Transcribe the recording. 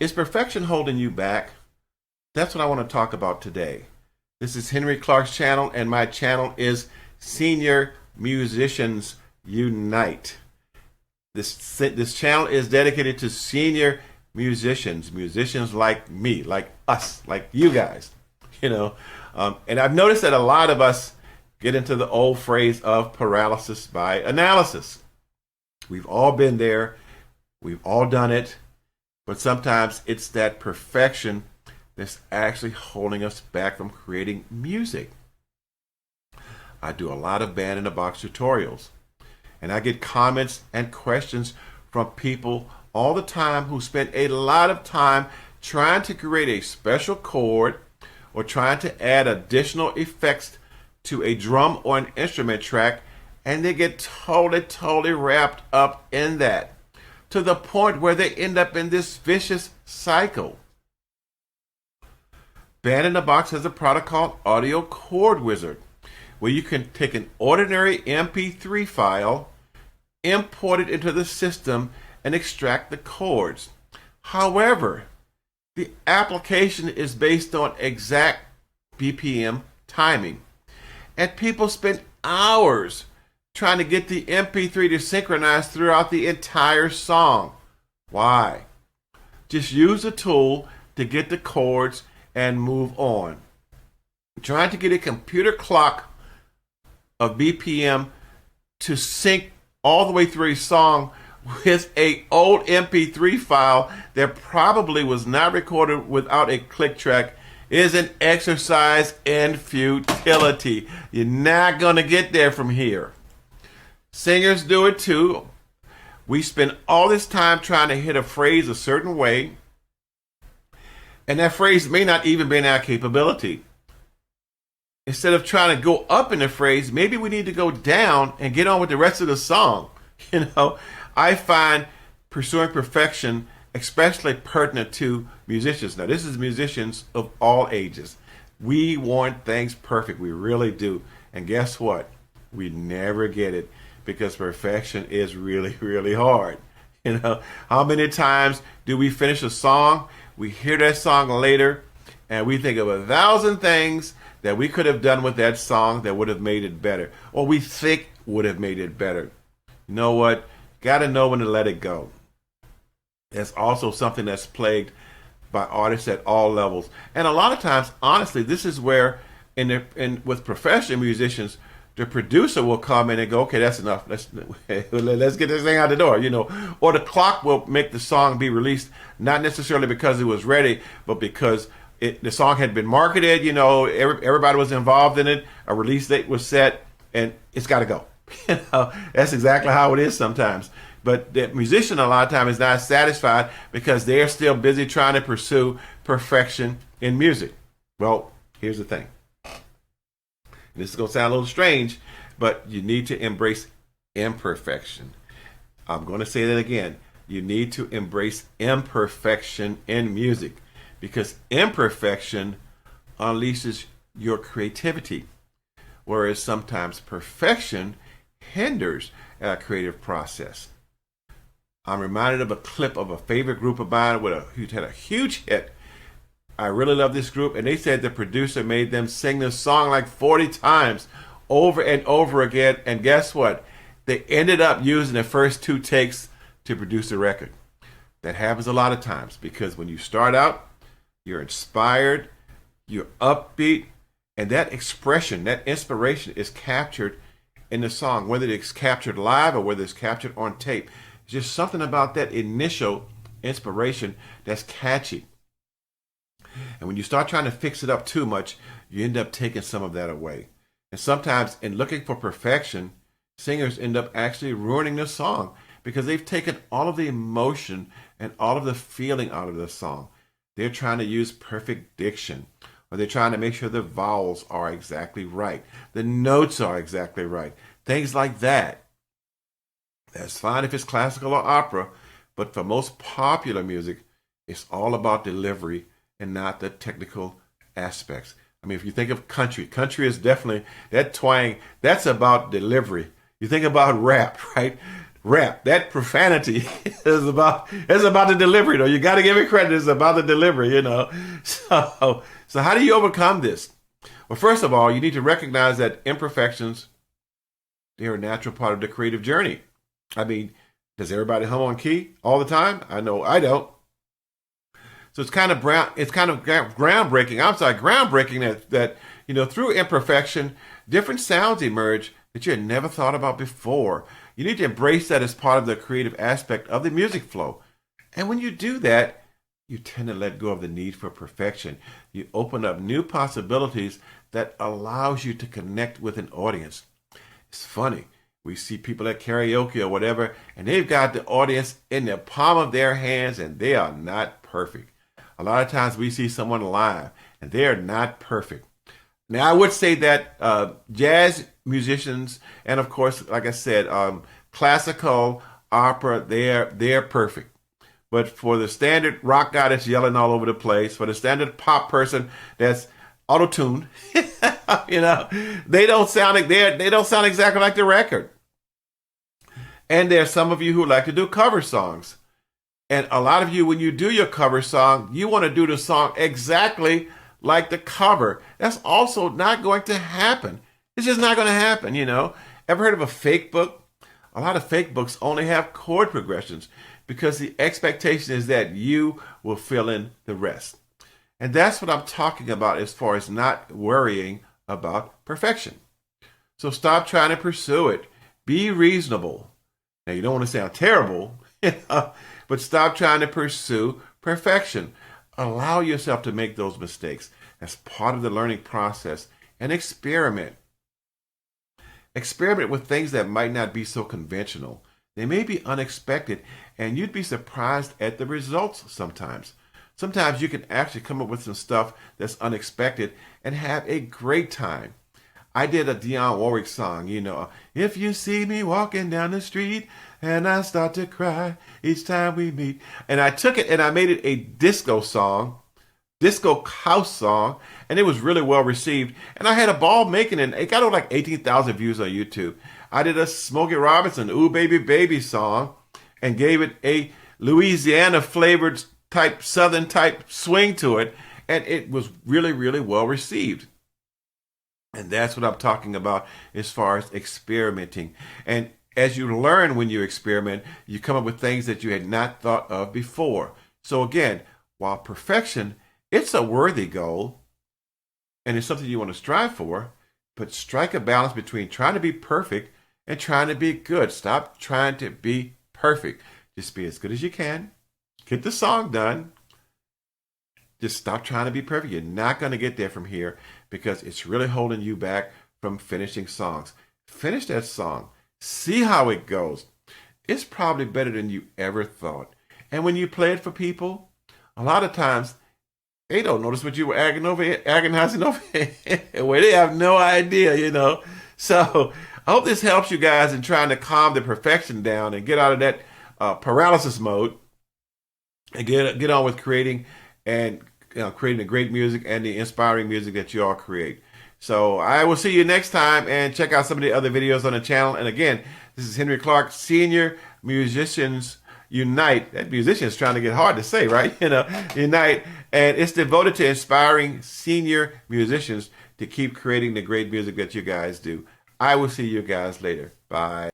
Is perfection holding you back? That's what I want to talk about today. This is Henry Clark's channel, and my channel is Senior Musicians Unite. This channel is dedicated to senior musicians like me, like us, like you guys. And I've noticed that a lot of us get into the old phrase of paralysis by analysis. We've all been there. We've all done it. But sometimes it's that perfection that's actually holding us back from creating music. I do a lot of band-in-a-box tutorials, and I get comments and questions from people all the time who spend a lot of time trying to create a special chord or trying to add additional effects to a drum or an instrument track, and they get totally wrapped up in that to the point where they end up in this vicious cycle. Band-in-a-Box has a product called Audio Chord Wizard, where you can take an ordinary MP3 file, import it into the system, and extract the chords. However, the application is based on exact BPM timing, and people spend hours trying to get the MP3 to synchronize throughout the entire song. Why? Just use a tool to get the chords and move on. Trying to get a computer clock of BPM to sync all the way through a song with a old MP3 file that probably was not recorded without a click track is an exercise in futility. You're not going to get there from here. Singers do it too. We spend all this time trying to hit a phrase a certain way, and that phrase may not even be in our capability. Instead of trying to go up in the phrase, maybe we need to go down and get on with the rest of the song. I find pursuing perfection especially pertinent to musicians. Now, this is musicians of all ages. We want things perfect. We really do. And guess what? We never get it because perfection is really hard. How many times do we finish a song? We hear that song later and we think of 1,000 things that we could have done with that song that would have made it better, or we think would have made it better. You know what? Got to know when to let it go. That's also something that's plagued by artists at all levels. And a lot of times, honestly, this is where with professional musicians, the producer will come in and go, okay, that's enough. Let's get this thing out the door, Or the clock will make the song be released, not necessarily because it was ready, but because the song had been marketed, everybody was involved in it, a release date was set, and it's got to go. That's exactly how it is sometimes. But the musician a lot of times is not satisfied because they're still busy trying to pursue perfection in music. Well, here's the thing. This is going to sound a little strange, but you need to embrace imperfection. I'm going to say that again. You need to embrace imperfection in music because imperfection unleashes your creativity, whereas sometimes perfection hinders our creative process. I'm reminded of a clip of a favorite group of mine who had a huge hit. I really love this group, and they said the producer made them sing this song like 40 times over and over again, and guess what? They ended up using the first 2 takes to produce the record. That happens a lot of times because when you start out, you're inspired, you're upbeat, and that expression, that inspiration is captured in the song, whether it's captured live or whether it's captured on tape. It's just something about that initial inspiration that's catchy. And when you start trying to fix it up too much, you end up taking some of that away. And sometimes in looking for perfection, singers end up actually ruining the song because they've taken all of the emotion and all of the feeling out of the song. They're trying to use perfect diction, or they're trying to make sure the vowels are exactly right, the notes are exactly right, things like that. That's fine if it's classical or opera, but for most popular music, it's all about delivery and not the technical aspects. I mean, if you think of country is definitely, that twang, that's about delivery. You think about rap, right? Rap, that profanity it's about the delivery, though. You got to give it credit. It's about the delivery, you know. So how do you overcome this? Well, first of all, you need to recognize that imperfections, they're a natural part of the creative journey. I mean, does everybody hum on key all the time? I know I don't. So it's kind of groundbreaking. I'm sorry, groundbreaking that through imperfection, different sounds emerge that you had never thought about before. You need to embrace that as part of the creative aspect of the music flow. And when you do that, you tend to let go of the need for perfection. You open up new possibilities that allows you to connect with an audience. It's funny. We see people at karaoke or whatever, and they've got the audience in the palm of their hands, and they are not perfect. A lot of times we see someone live, and they are not perfect. Now, I would say that jazz musicians, and of course, like I said, classical, opera, they're perfect. But for the standard rock guy that's yelling all over the place, for the standard pop person that's auto-tuned, they don't sound exactly like the record. And there's some of you who like to do cover songs. And a lot of you, when you do your cover song, you want to do the song exactly like the cover. That's also not going to happen. It's just not going to happen, Ever heard of a fake book? A lot of fake books only have chord progressions because the expectation is that you will fill in the rest. And that's what I'm talking about as far as not worrying about perfection. So stop trying to pursue it. Be reasonable. Now, you don't want to sound terrible, but stop trying to pursue perfection. Allow yourself to make those mistakes as part of the learning process and experiment. Experiment with things that might not be so conventional. They may be unexpected, and you'd be surprised at the results sometimes. Sometimes you can actually come up with some stuff that's unexpected and have a great time. I did a Dionne Warwick song, if you see me walking down the street and I start to cry each time we meet. And I took it and I made it a disco song, disco house song, and it was really well received. And I had a ball making it. It got over like 18,000 views on YouTube. I did a Smokey Robinson, Ooh Baby Baby song and gave it a Louisiana flavored type, Southern type swing to it. And it was really, really well received. And that's what I'm talking about as far as experimenting. And as you learn when you experiment, you come up with things that you had not thought of before. So again, while perfection, it's a worthy goal and it's something you want to strive for, but strike a balance between trying to be perfect and trying to be good. Stop trying to be perfect. Just be as good as you can. Get the song done. Just stop trying to be perfect. You're not going to get there from here because it's really holding you back from finishing songs. Finish that song. See how it goes. It's probably better than you ever thought. And when you play it for people, a lot of times they don't notice what you were agonizing over where they have no idea, So I hope this helps you guys in trying to calm the perfection down and get out of that paralysis mode and get on with creating and creating the great music and the inspiring music that you all create. So I will see you next time and check out some of the other videos on the channel. And again, this is Henry Clark, Senior Musicians Unite. That musician is trying to get hard to say, right? Unite. And it's devoted to inspiring senior musicians to keep creating the great music that you guys do. I will see you guys later. Bye.